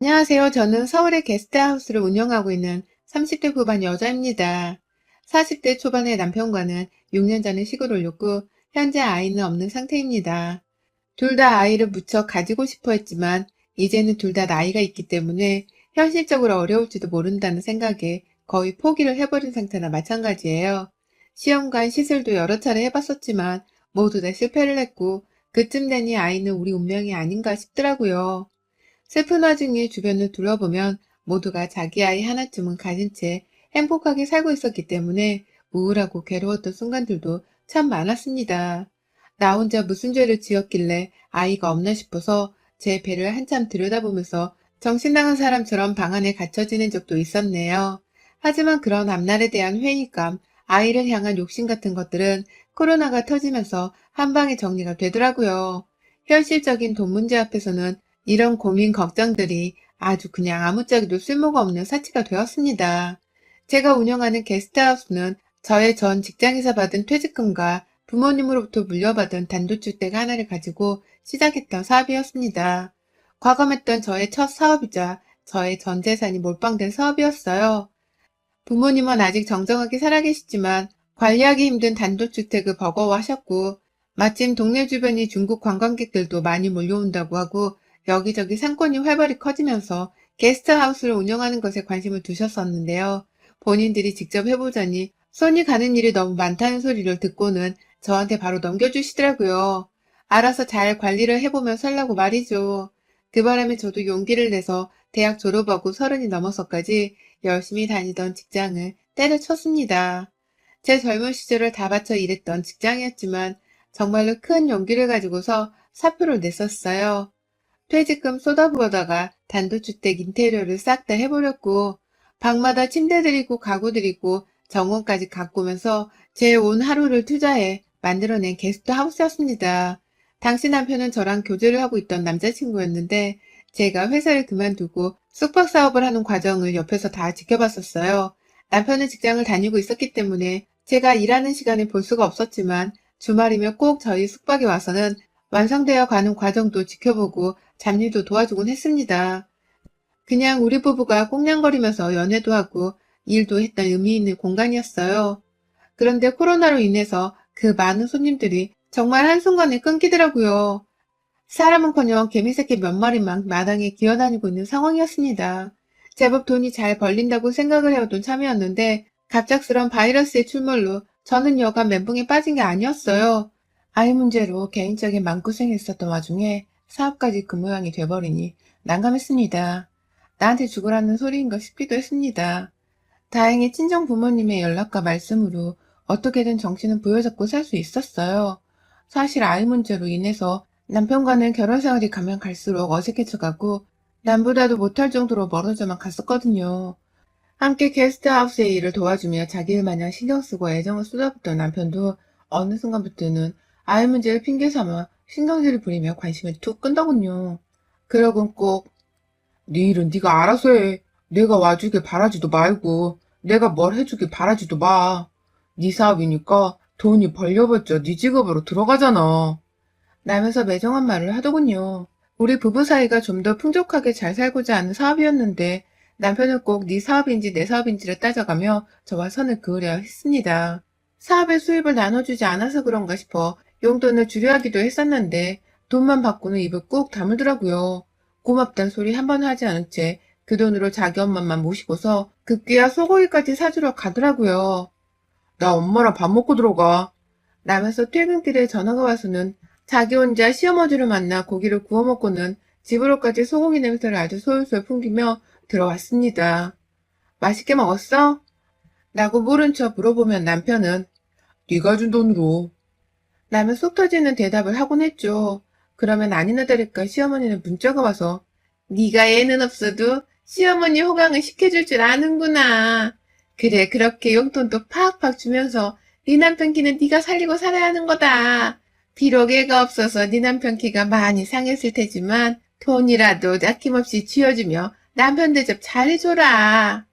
안녕하세요. 저는 서울의 게스트하우스를 운영하고 있는 30대 후반 여자입니다. 40대 초반의 남편과는 6년 전에 시골을 옮고 현재 아이는 없는 상태입니다. 둘 다 아이를 무척 가지고 싶어 했지만 이제는 둘 다 나이가 있기 때문에 현실적으로 어려울지도 모른다는 생각에 거의 포기를 해버린 상태나 마찬가지예요. 시험관 시술도 여러 차례 해봤었지만 모두 다 실패를 했고 그쯤 되니 아이는 우리 운명이 아닌가 싶더라고요. 슬픈 와중에 주변을 둘러보면 모두가 자기 아이 하나쯤은 가진 채 행복하게 살고 있었기 때문에 우울하고 괴로웠던 순간들도 참 많았습니다. 나 혼자 무슨 죄를 지었길래 아이가 없나 싶어서 제 배를 한참 들여다보면서 정신 나간 사람처럼 방 안에 갇혀 지낸 적도 있었네요. 하지만 그런 앞날에 대한 회의감, 아이를 향한 욕심 같은 것들은 코로나가 터지면서 한 방에 정리가 되더라고요. 현실적인 돈 문제 앞에서는 이런 고민 걱정들이 아주 그냥 아무짝에도 쓸모가 없는 사치가 되었습니다. 제가 운영하는 게스트하우스는 저의 전 직장에서 받은 퇴직금과 부모님으로부터 물려받은 단독주택 하나를 가지고 시작했던 사업이었습니다. 과감했던 저의 첫 사업이자 저의 전 재산이 몰빵된 사업이었어요. 부모님은 아직 정정하게 살아계시지만 관리하기 힘든 단독주택을 버거워하셨고 마침 동네 주변이 중국 관광객들도 많이 몰려온다고 하고 여기저기 상권이 활발히 커지면서 게스트하우스를 운영하는 것에 관심을 두셨었는데요. 본인들이 직접 해보자니 손이 가는 일이 너무 많다는 소리를 듣고는 저한테 바로 넘겨주시더라고요. 알아서 잘 관리를 해보면 살라고 말이죠. 그 바람에 저도 용기를 내서 대학 졸업하고 30이 넘어서까지 열심히 다니던 직장을 때려쳤습니다. 제 젊은 시절을 다 바쳐 일했던 직장이었지만 정말로 큰 용기를 가지고서 사표를 냈었어요. 퇴직금 쏟아부어다가 단독주택 인테리어를 싹 다 해버렸고 방마다 침대 들이고 가구 들이고 정원까지 가꾸면서 제 온 하루를 투자해 만들어낸 게스트하우스였습니다. 당시 남편은 저랑 교제를 하고 있던 남자친구였는데 제가 회사를 그만두고 숙박 사업을 하는 과정을 옆에서 다 지켜봤었어요. 남편은 직장을 다니고 있었기 때문에 제가 일하는 시간에 볼 수가 없었지만 주말이면 꼭 저희 숙박에 와서는 완성되어 가는 과정도 지켜보고 잡일도 도와주곤 했습니다. 그냥 우리 부부가 꽁냥거리면서 연애도 하고 일도 했던 의미 있는 공간이었어요. 그런데 코로나로 인해서 그 많은 손님들이 정말 한순간에 끊기더라고요. 사람은커녕 개미새끼 몇 마리만 마당에 기어다니고 있는 상황이었습니다. 제법 돈이 잘 벌린다고 생각을 해오던 참이었는데 갑작스런 바이러스의 출몰로 저는 여간 멘붕에 빠진 게 아니었어요. 아이 문제로 개인적인 마음고생했었던 와중에 사업까지 그 모양이 돼버리니 난감했습니다. 나한테 죽으라는 소리인가 싶기도 했습니다. 다행히 친정 부모님의 연락과 말씀으로 어떻게든 정신은 부여잡고 살 수 있었어요. 사실 아이 문제로 인해서 남편과는 결혼 생활이 가면 갈수록 어색해져가고 남보다도 못할 정도로 멀어져만 갔었거든요. 함께 게스트하우스의 일을 도와주며 자기 일 마냥 신경 쓰고 애정을 쏟아붓던 남편도 어느 순간부터는 아이 문제를 핑계 삼아 신경질을 부리며 관심을 툭 끈더군요. 그러곤 꼭 네 일은 네가 알아서 해. 내가 와주길 바라지도 말고 내가 뭘 해주길 바라지도 마. 네 사업이니까 돈이 벌려봤자 네 직업으로 들어가잖아. 라면서 매정한 말을 하더군요. 우리 부부 사이가 좀 더 풍족하게 잘 살고자 하는 사업이었는데 남편은 꼭 네 사업인지 내 사업인지를 따져가며 저와 선을 그으려 했습니다. 사업의 수입을 나눠주지 않아서 그런가 싶어 용돈을 줄여 하기도 했었는데 돈만 받고는 입을 꾹 다물더라고요. 고맙단 소리 한 번 하지 않은 채 그 돈으로 자기 엄마만 모시고서 급기야 소고기까지 사주러 가더라고요. 나 엄마랑 밥 먹고 들어가. 라면서 퇴근길에 전화가 와서는 자기 혼자 시어머니를 만나 고기를 구워 먹고는 집으로까지 소고기 냄새를 아주 솔솔 풍기며 들어왔습니다. 맛있게 먹었어? 라고 모른 척 물어보면 남편은 네가 준 돈으로 라며 속 터지는 대답을 하곤 했죠. 그러면 아니나 다를까 시어머니는 문자가 와서 네가 애는 없어도 시어머니 호강을 시켜줄 줄 아는구나. 그래 그렇게 용돈도 팍팍 주면서 네 남편 기는 네가 살리고 살아야 하는 거다. 비록 애가 없어서 네 남편 기가 많이 상했을 테지만 돈이라도 아낌없이 쥐어주며 남편 대접 잘해줘라.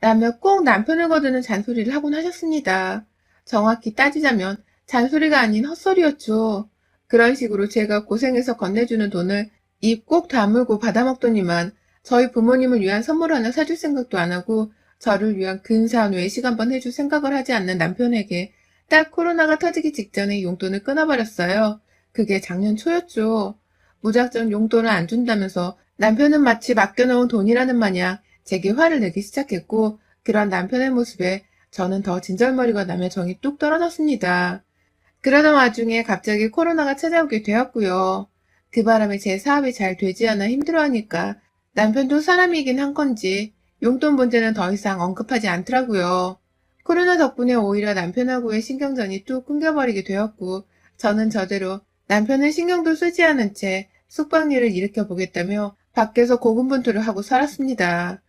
라며 꼭 남편을 거두는 잔소리를 하곤 하셨습니다. 정확히 따지자면 잔소리가 아닌 헛소리였죠. 그런 식으로 제가 고생해서 건네주는 돈을 입 꼭 다물고 받아먹더니만 저희 부모님을 위한 선물 하나 사줄 생각도 안 하고 저를 위한 근사한 외식 한번 해줄 생각을 하지 않는 남편에게 딱 코로나가 터지기 직전에 용돈을 끊어버렸어요. 그게 작년 초였죠. 무작정 용돈을 안 준다면서 남편은 마치 맡겨놓은 돈이라는 마냥 제게 화를 내기 시작했고, 그런 남편의 모습에 저는 더 진절머리가 나며 정이 뚝 떨어졌습니다. 그러던 와중에 갑자기 코로나가 찾아오게 되었고요. 그 바람에 제 사업이 잘 되지 않아 힘들어하니까 남편도 사람이긴 한 건지 용돈 문제는 더 이상 언급하지 않더라고요. 코로나 덕분에 오히려 남편하고의 신경전이 뚝 끊겨버리게 되었고, 저는 저대로 남편은 신경도 쓰지 않은 채 숙박일을 일으켜 보겠다며 밖에서 고군분투를 하고 살았습니다.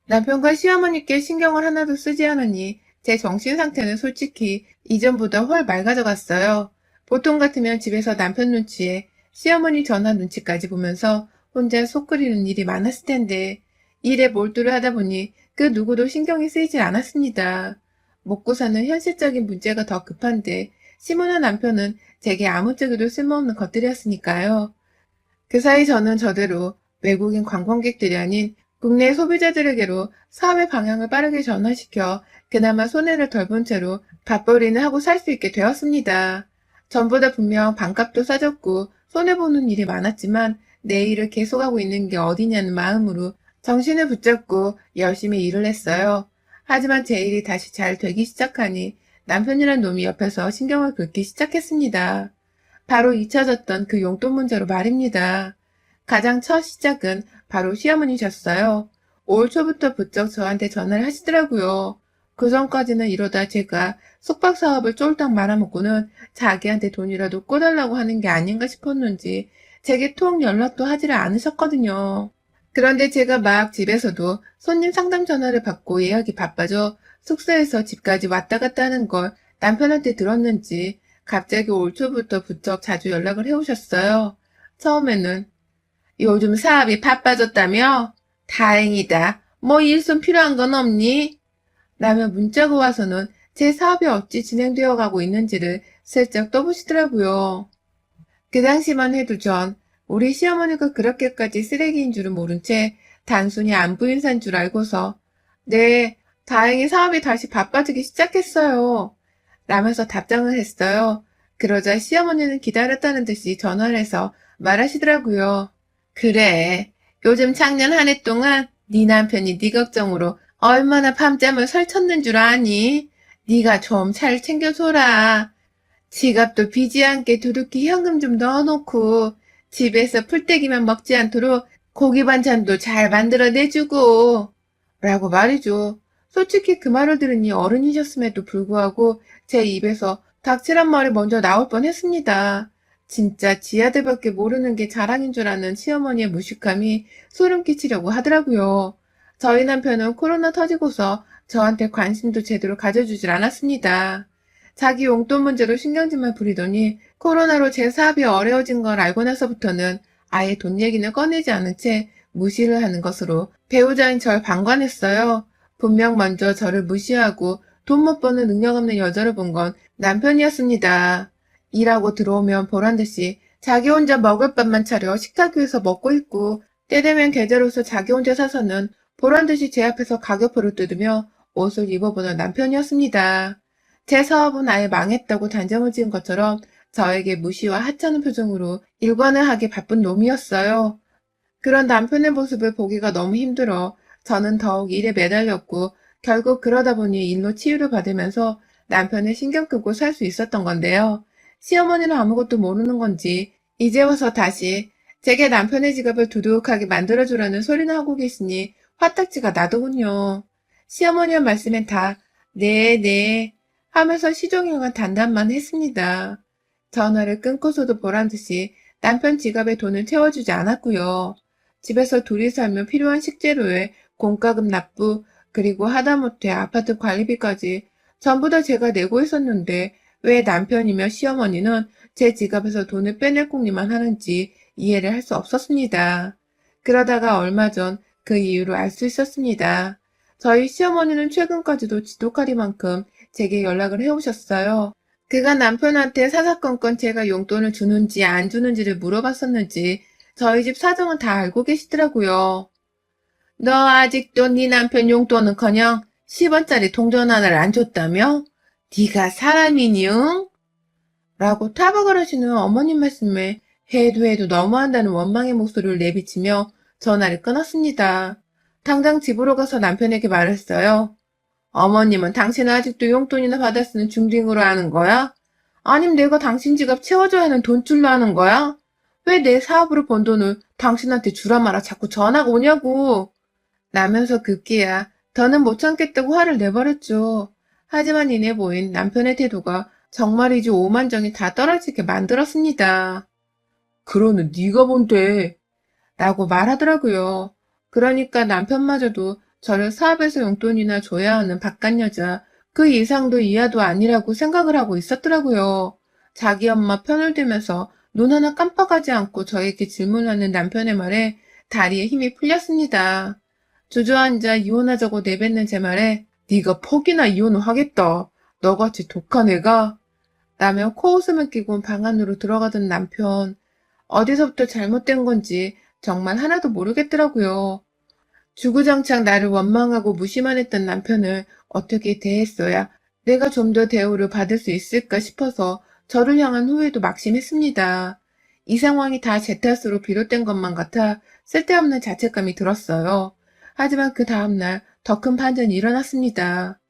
남편과 시어머니께 신경을 하나도 쓰지 않으니 제 정신 상태는 솔직히 이전보다 훨 맑아져갔어요. 보통 같으면 집에서 남편 눈치에 시어머니 전화 눈치까지 보면서 혼자 속 끓이는 일이 많았을 텐데, 일에 몰두를 하다 보니 그 누구도 신경이 쓰이질 않았습니다. 먹고 사는 현실적인 문제가 더 급한데 시무나 남편은 제게 아무짝에도 쓸모없는 것들이었으니까요. 그 사이 저는 저대로 외국인 관광객들이 아닌 국내 소비자들에게로 사업의 방향을 빠르게 전환시켜 그나마 손해를 덜 본 채로 밥벌이는 하고 살 수 있게 되었습니다. 전보다 분명 반값도 싸졌고 손해보는 일이 많았지만 내 일을 계속하고 있는 게 어디냐는 마음으로 정신을 붙잡고 열심히 일을 했어요. 하지만 제 일이 다시 잘 되기 시작하니 남편이란 놈이 옆에서 신경을 긁기 시작했습니다. 바로 잊혀졌던 그 용돈 문제로 말입니다. 가장 첫 시작은 바로 시어머니셨어요. 올 초부터 부쩍 저한테 전화를 하시더라고요. 그 전까지는 이러다 제가 숙박 사업을 쫄딱 말아먹고는 자기한테 돈이라도 꿔달라고 하는 게 아닌가 싶었는지 제게 통 연락도 하지를 않으셨거든요. 그런데 제가 막 집에서도 손님 상담 전화를 받고 예약이 바빠져 숙소에서 집까지 왔다 갔다 하는 걸 남편한테 들었는지 갑자기 올 초부터 부쩍 자주 연락을 해오셨어요. 처음에는 요즘 사업이 바빠졌다며? 다행이다. 뭐 일손 필요한 건 없니? 라며 문자가 와서는 제 사업이 어찌 진행되어 가고 있는지를 슬쩍 떠보시더라고요. 그 당시만 해도 전 우리 시어머니가 그렇게까지 쓰레기인 줄은 모른 채 단순히 안부 인사인 줄 알고서 네, 다행히 사업이 다시 바빠지기 시작했어요. 라면서 답장을 했어요. 그러자 시어머니는 기다렸다는 듯이 전화를 해서 말하시더라고요. 그래, 요즘 작년 한 해 동안 네 남편이 네 걱정으로 얼마나 밤잠을 설쳤는 줄 아니? 네가 좀 잘 챙겨줘라. 지갑도 비지 않게 두둑히 현금 좀 넣어놓고 집에서 풀떼기만 먹지 않도록 고기 반찬도 잘 만들어 내주고 라고 말이죠. 솔직히 그 말을 들으니 어른이셨음에도 불구하고 제 입에서 닥치란 말이 먼저 나올 뻔했습니다. 진짜 지 아들밖에 모르는 게 자랑인 줄 아는 시어머니의 무식함이 소름 끼치려고 하더라고요. 저희 남편은 코로나 터지고서 저한테 관심도 제대로 가져주질 않았습니다. 자기 용돈 문제로 신경질만 부리더니 코로나로 제 사업이 어려워진 걸 알고 나서부터는 아예 돈 얘기는 꺼내지 않은 채 무시를 하는 것으로 배우자인 절 방관했어요. 분명 먼저 저를 무시하고 돈 못 버는 능력 없는 여자를 본 건 남편이었습니다. 일하고 들어오면 보란듯이 자기 혼자 먹을 밥만 차려 식탁 위에서 먹고 있고, 때 되면 계절옷을 자기 혼자 사서는 보란듯이 제 앞에서 가격표를 뜯으며 옷을 입어보는 남편이었습니다. 제 사업은 아예 망했다고 단정을 지은 것처럼 저에게 무시와 하찮은 표정으로 일관을 하기 바쁜 놈이었어요. 그런 남편의 모습을 보기가 너무 힘들어 저는 더욱 일에 매달렸고, 결국 그러다 보니 일로 치유를 받으면서 남편을 신경 끄고 살 수 있었던 건데요. 시어머니는 아무것도 모르는 건지 이제 와서 다시 제게 남편의 지갑을 두둑하게 만들어주라는 소리나 하고 계시니 화딱지가 나더군요. 시어머니의 말씀엔 다 네, 네 하면서 시종일관 단답만 했습니다. 전화를 끊고서도 보란듯이 남편 지갑에 돈을 채워주지 않았고요. 집에서 둘이 살면 필요한 식재료에 공과금 납부, 그리고 하다못해 아파트 관리비까지 전부 다 제가 내고 있었는데 왜 남편이며 시어머니는 제 지갑에서 돈을 빼낼 궁리만 하는지 이해를 할 수 없었습니다. 그러다가 얼마 전 그 이유를 알 수 있었습니다. 저희 시어머니는 최근까지도 지독하리만큼 제게 연락을 해오셨어요. 그가 남편한테 사사건건 제가 용돈을 주는지 안 주는지를 물어봤었는지 저희 집 사정은 다 알고 계시더라고요. 너 아직도 네 남편 용돈은커녕 10원짜리 동전 하나를 안 줬다며? 네가 사람이니 응? 라고 타박을 하시는 어머님 말씀에 해도 너무한다는 원망의 목소리를 내비치며 전화를 끊었습니다. 당장 집으로 가서 남편에게 말했어요. 어머님은 당신은 아직도 용돈이나 받아 쓰는 중딩으로 하는 거야? 아님 내가 당신 지갑 채워줘야 하는 돈줄로 하는 거야? 왜 내 사업으로 번 돈을 당신한테 주라 마라 자꾸 전화가 오냐고. 라면서 급기야 더는 못 참겠다고 화를 내버렸죠. 하지만 이내 보인 남편의 태도가 정말이지 오만정이 다 떨어지게 만들었습니다. 그러는 네가 뭔데? 라고 말하더라고요. 그러니까 남편마저도 저를 사업에서 용돈이나 줘야 하는 바깥 여자, 그 이상도 이하도 아니라고 생각을 하고 있었더라고요. 자기 엄마 편을 들면서 눈 하나 깜빡하지 않고 저에게 질문하는 남편의 말에 다리에 힘이 풀렸습니다. 주저앉아 이혼하자고 내뱉는 제 말에 네가 퍽이나 이혼을 하겠다. 너같이 독한 애가? 라며 코웃음을 끼고 방 안으로 들어가던 남편. 어디서부터 잘못된 건지 정말 하나도 모르겠더라고요. 주구장창 나를 원망하고 무시만 했던 남편을 어떻게 대했어야 내가 좀 더 대우를 받을 수 있을까 싶어서 저를 향한 후회도 막심했습니다. 이 상황이 다 제 탓으로 비롯된 것만 같아 쓸데없는 자책감이 들었어요. 하지만 그 다음날 더 큰 반전이 일어났습니다.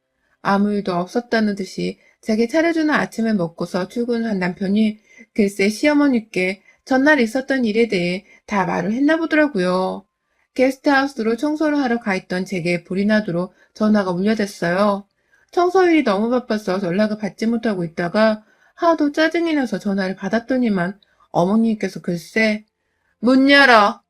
아무 일도 없었다는 듯이 제게 차려주는 아침을 먹고서 출근한 남편이 글쎄 시어머니께 전날 있었던 일에 대해 다 말을 했나 보더라고요. 게스트하우스로 청소를 하러 가 있던 제게 불이 나도록 전화가 울려댔어요. 청소일이 너무 바빠서 연락을 받지 못하고 있다가 하도 짜증이 나서 전화를 받았더니만 어머니께서 글쎄 문 열어!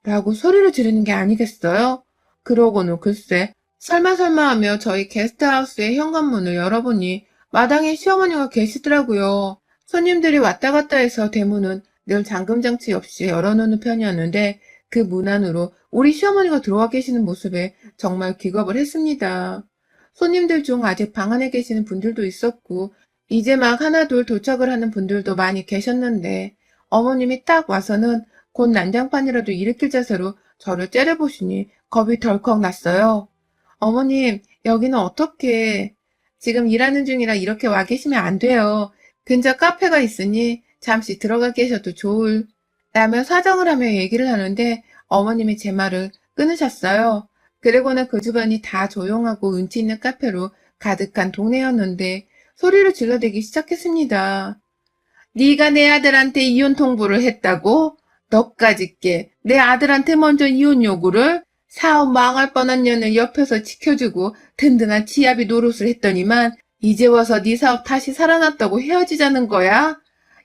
라고 소리를 지르는 게 아니겠어요? 그러고는 글쎄 설마 하며 저희 게스트하우스의 현관문을 열어보니 마당에 시어머니가 계시더라고요. 손님들이 왔다 갔다 해서 대문은 늘 잠금장치 없이 열어놓는 편이었는데 그 문 안으로 우리 시어머니가 들어와 계시는 모습에 정말 기겁을 했습니다. 손님들 중 아직 방 안에 계시는 분들도 있었고 이제 막 하나둘 도착을 하는 분들도 많이 계셨는데 어머님이 딱 와서는 곧 난장판이라도 일으킬 자세로 저를 째려보시니 겁이 덜컥 났어요. 어머님, 여기는 어떻게? 지금 일하는 중이라 이렇게 와 계시면 안 돼요. 근처 카페가 있으니 잠시 들어가 계셔도 좋을. 라며 사정을 하며 얘기를 하는데 어머님이 제 말을 끊으셨어요. 그리고는 그 주변이 다 조용하고 운치 있는 카페로 가득한 동네였는데 소리를 질러대기 시작했습니다. 네가 내 아들한테 이혼 통보를 했다고? 너까짓 게 내 아들한테 먼저 이혼 요구를? 사업 망할 뻔한 년을 옆에서 지켜주고 든든한 지아비 노릇을 했더니만 이제 와서 네 사업 다시 살아났다고 헤어지자는 거야?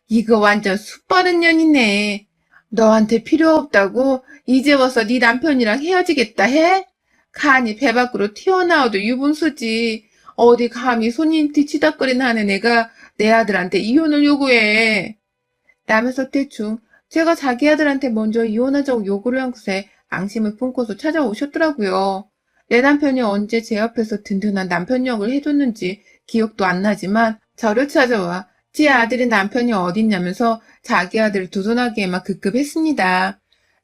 이거 완전 숯버른 년이네. 너한테 필요 없다고 이제 와서 네 남편이랑 헤어지겠다 해? 간이 배 밖으로 튀어나와도 유분수지. 어디 감히 손님 뒤치다거리나 하는 애가 내 아들한테 이혼을 요구해. 라면서 대충 제가 자기 아들한테 먼저 이혼하자고 요구를 한 곳에 앙심을 품고서 찾아오셨더라고요. 내 남편이 언제 제 앞에서 든든한 남편 역을 해줬는지 기억도 안 나지만 저를 찾아와 제 아들의 남편이 어딨냐면서 자기 아들을 두둔하기에만 급급했습니다.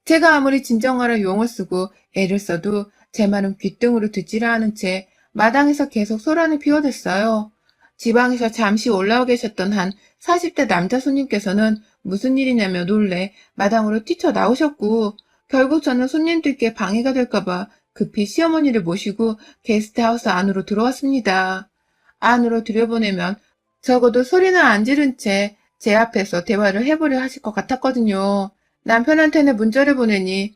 제가 아무리 진정하려 용을 쓰고 애를 써도 제 말은 귓등으로 듣지를 않은 채 마당에서 계속 소란을 피워댔어요. 지방에서 잠시 올라와 계셨던 한 40대 남자 손님께서는 무슨 일이냐며 놀래 마당으로 뛰쳐나오셨고 결국 저는 손님들께 방해가 될까봐 급히 시어머니를 모시고 게스트하우스 안으로 들어왔습니다. 안으로 들여보내면 적어도 소리는 안 지른 채 제 앞에서 대화를 해보려 하실 것 같았거든요. 남편한테는 문자를 보내니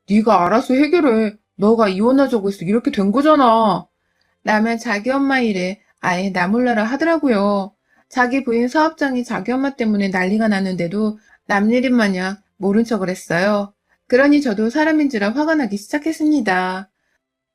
네가 알아서 해결해. 너가 이혼하자고 해서 이렇게 된 거잖아. 라면 자기 엄마 일에 아예 나몰라라 하더라고요. 자기 부인 사업장이 자기 엄마 때문에 난리가 났는데도 남일인 마냥 모른 척을 했어요. 그러니 저도 사람인지라 화가 나기 시작했습니다.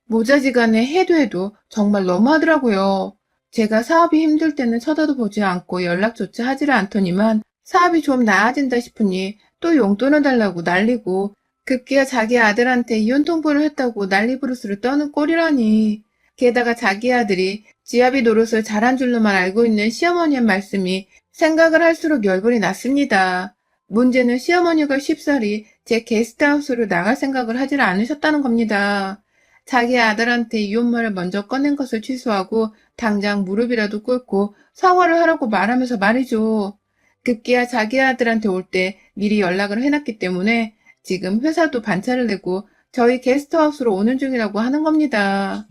모자지간에 해도 정말 너무하더라고요. 제가 사업이 힘들 때는 쳐다도 보지 않고 연락조차 하지를 않더니만 사업이 좀 나아진다 싶으니 또 용돈을 달라고 난리고 급기야 자기 아들한테 이혼 통보를 했다고 난리부르스를 떠는 꼴이라니. 게다가 자기 아들이 지아비 노릇을 잘한 줄로만 알고 있는 시어머니의 말씀이 생각을 할수록 열불이 났습니다. 문제는 시어머니가 쉽사리 제 게스트하우스로 나갈 생각을 하질 않으셨다는 겁니다. 자기 아들한테 이혼 말을 먼저 꺼낸 것을 취소하고 당장 무릎이라도 꿇고 사과를 하라고 말하면서 말이죠. 급기야 자기 아들한테 올 때 미리 연락을 해놨기 때문에 지금 회사도 반차를 내고 저희 게스트하우스로 오는 중이라고 하는 겁니다.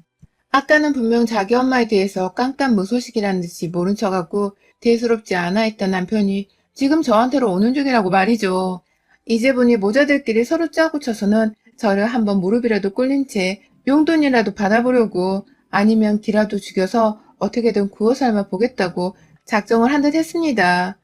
아까는 분명 자기 엄마에 대해서 깜깜무소식이라는 듯이 모른 척하고 대수롭지 않아 했던 남편이 지금 저한테로 오는 중이라고 말이죠. 이제 보니 모자들끼리 서로 짜고 쳐서는 저를 한번 무릎이라도 꿇린 채 용돈이라도 받아보려고 아니면 기라도 죽여서 어떻게든 구워 삶아 보겠다고 작정을 한 듯 했습니다.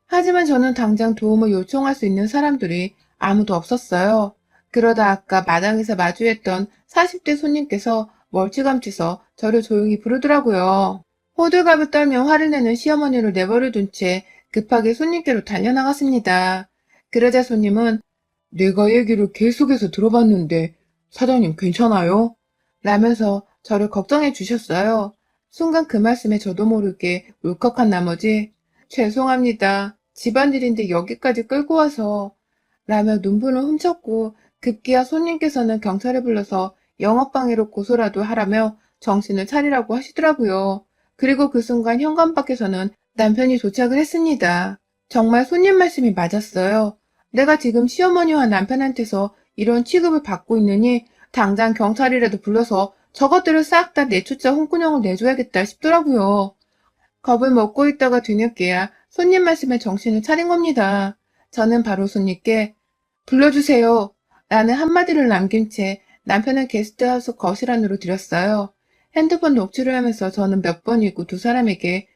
하지만 저는 당장 도움을 요청할 수 있는 사람들이 아무도 없었어요. 그러다 아까 마당에서 마주했던 40대 손님께서 멀찌감치서 저를 조용히 부르더라고요. 호들갑을 떨며 화를 내는 시어머니를 내버려둔 채 급하게 손님께로 달려나갔습니다. 그러자 손님은 내가 얘기를 계속해서 들어봤는데 사장님 괜찮아요? 라면서 저를 걱정해 주셨어요. 순간 그 말씀에 저도 모르게 울컥한 나머지 죄송합니다. 집안일인데 여기까지 끌고 와서 라며 눈물을 훔쳤고 급기야 손님께서는 경찰을 불러서 영업방해로 고소라도 하라며 정신을 차리라고 하시더라고요. 그리고 그 순간 현관 밖에서는 남편이 도착을 했습니다. 정말 손님 말씀이 맞았어요. 내가 지금 시어머니와 남편한테서 이런 취급을 받고 있느니 당장 경찰이라도 불러서 저것들을 싹 다 내쫓아 홍군형을 내줘야겠다 싶더라고요. 겁을 먹고 있다가 뒤늦게야 손님 말씀에 정신을 차린 겁니다. 저는 바로 손님께 불러주세요 라는 한마디를 남긴 채 남편을 게스트하우스 거실 안으로 들였어요. 핸드폰 녹취를 하면서 저는 몇 번이고 두 사람에게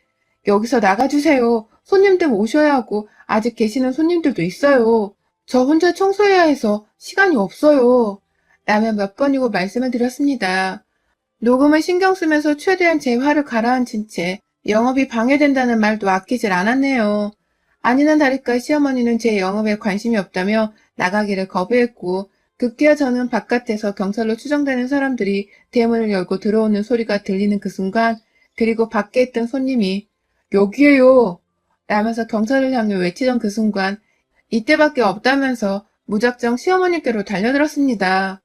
여기서 나가주세요. 손님들 오셔야 하고 아직 계시는 손님들도 있어요. 저 혼자 청소해야 해서 시간이 없어요. 라며 몇 번이고 말씀을 드렸습니다. 녹음을 신경 쓰면서 최대한 제 화를 가라앉힌 채 영업이 방해된다는 말도 아끼질 않았네요. 아니나 다를까 시어머니는 제 영업에 관심이 없다며 나가기를 거부했고 급기야 저는 바깥에서 경찰로 추정되는 사람들이 대문을 열고 들어오는 소리가 들리는 그 순간 그리고 밖에 있던 손님이 여기에요 라면서 경찰을 향해 외치던 그 순간 이때밖에 없다면서 무작정 시어머니께로 달려들었습니다.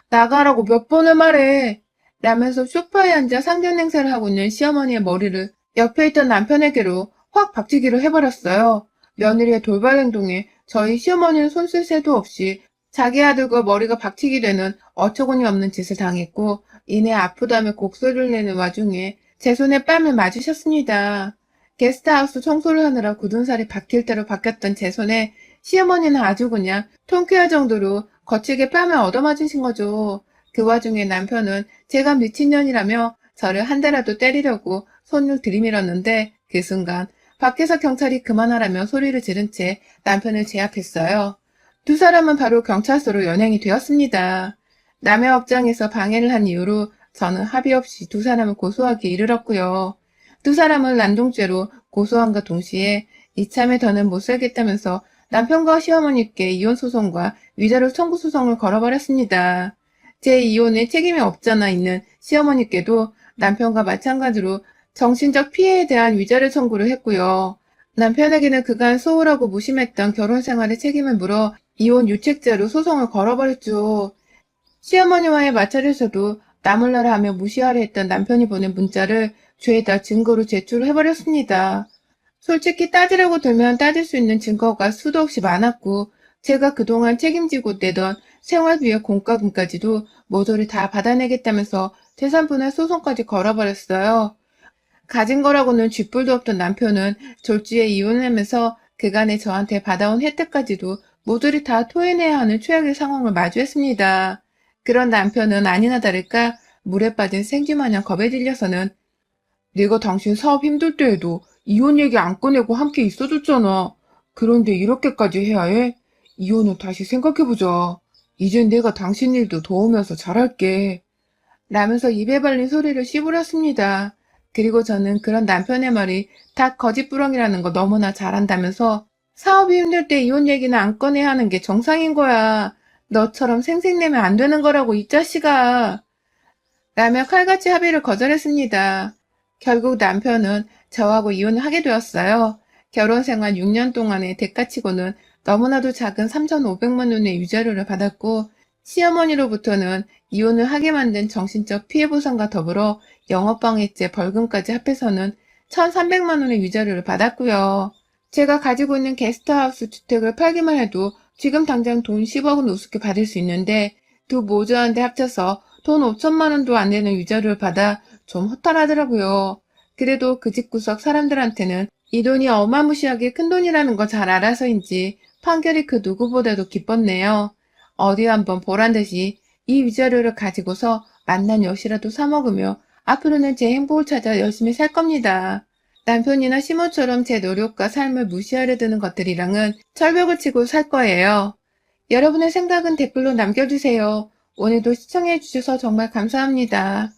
나가라고 몇 번을 말해 라면서 소파에 앉아 상견 행세를 하고 있는 시어머니의 머리를 옆에 있던 남편에게로 확 박치기를 해버렸어요. 며느리의 돌발 행동에 저희 시어머니는 손쓸 새도 없이 자기 아들과 머리가 박치기 되는 어처구니 없는 짓을 당했고 이내 아프다며 곡소리를 내는 와중에 제 손에 뺨을 맞으셨습니다. 게스트하우스 청소를 하느라 굳은 살이 박힐 대로 박혔던 제 손에 시어머니는 아주 그냥 통쾌할 정도로 거칠게 뺨을 얻어맞으신 거죠. 그 와중에 남편은 제가 미친년이라며 저를 한 대라도 때리려고 손을 들이밀었는데 그 순간 밖에서 경찰이 그만하라며 소리를 지른 채 남편을 제압했어요. 두 사람은 바로 경찰서로 연행이 되었습니다. 남의 업장에서 방해를 한 이유로 저는 합의 없이 두 사람을 고소하기에 이르렀고요. 두 사람을 난동죄로 고소함과 동시에 이참에 더는 못 살겠다면서 남편과 시어머니께 이혼소송과 위자료 청구 소송을 걸어버렸습니다. 제 이혼에 책임이 없잖아 있는 시어머니께도 남편과 마찬가지로 정신적 피해에 대한 위자료 청구를 했고요. 남편에게는 그간 소홀하고 무심했던 결혼 생활의 책임을 물어 이혼 유책자로 소송을 걸어버렸죠. 시어머니와의 마찰에서도 나몰라라 하며 무시하려 했던 남편이 보낸 문자를 죄다 증거로 제출을 해버렸습니다. 솔직히 따지려고 들면 따질 수 있는 증거가 수도 없이 많았고 제가 그동안 책임지고 내던 생활비와 공과금까지도 모조리 다 받아내겠다면서 재산분할 소송까지 걸어버렸어요. 가진 거라고는 쥐뿔도 없던 남편은 졸지에 이혼을 하면서 그간에 저한테 받아온 혜택까지도 모조리 다 토해내야 하는 최악의 상황을 마주했습니다. 그런 남편은 아니나 다를까 물에 빠진 생쥐마냥 겁에 질려서는 내가 당신 사업 힘들 때에도 이혼 얘기 안 꺼내고 함께 있어줬잖아. 그런데 이렇게까지 해야 해? 이혼은 다시 생각해보자. 이젠 내가 당신 일도 도우면서 잘할게. 라면서 입에 발린 소리를 씹으렸습니다. 그리고 저는 그런 남편의 말이 다 거짓부렁이라는 거 너무나 잘 안다면서 사업이 힘들 때 이혼 얘기는 안 꺼내야 하는 게 정상인 거야. 너처럼 생색내면 안 되는 거라고 이 자식아. 라며 칼같이 합의를 거절했습니다. 결국 남편은 저하고 이혼을 하게 되었어요. 결혼 생활 6년 동안의 대가치고는 너무나도 작은 3,500만 원의 위자료를 받았고 시어머니로부터는 이혼을 하게 만든 정신적 피해보상과 더불어 영업방해죄 벌금까지 합해서는 1,300만 원의 위자료를 받았고요. 제가 가지고 있는 게스트하우스 주택을 팔기만 해도 지금 당장 돈 10억은 우습게 받을 수 있는데 두 모자한데 합쳐서 돈 5천만 원도 안 되는 위자료를 받아 좀 허탈하더라고요. 그래도 그 집구석 사람들한테는 이 돈이 어마무시하게 큰 돈이라는 거 잘 알아서인지 판결이 그 누구보다도 기뻤네요. 어디 한번 보란 듯이 이 위자료를 가지고서 맛난 엿이라도 사 먹으며 앞으로는 제 행복을 찾아 열심히 살 겁니다. 남편이나 시모처럼 제 노력과 삶을 무시하려 드는 것들이랑은 철벽을 치고 살 거예요. 여러분의 생각은 댓글로 남겨주세요. 오늘도 시청해주셔서 정말 감사합니다.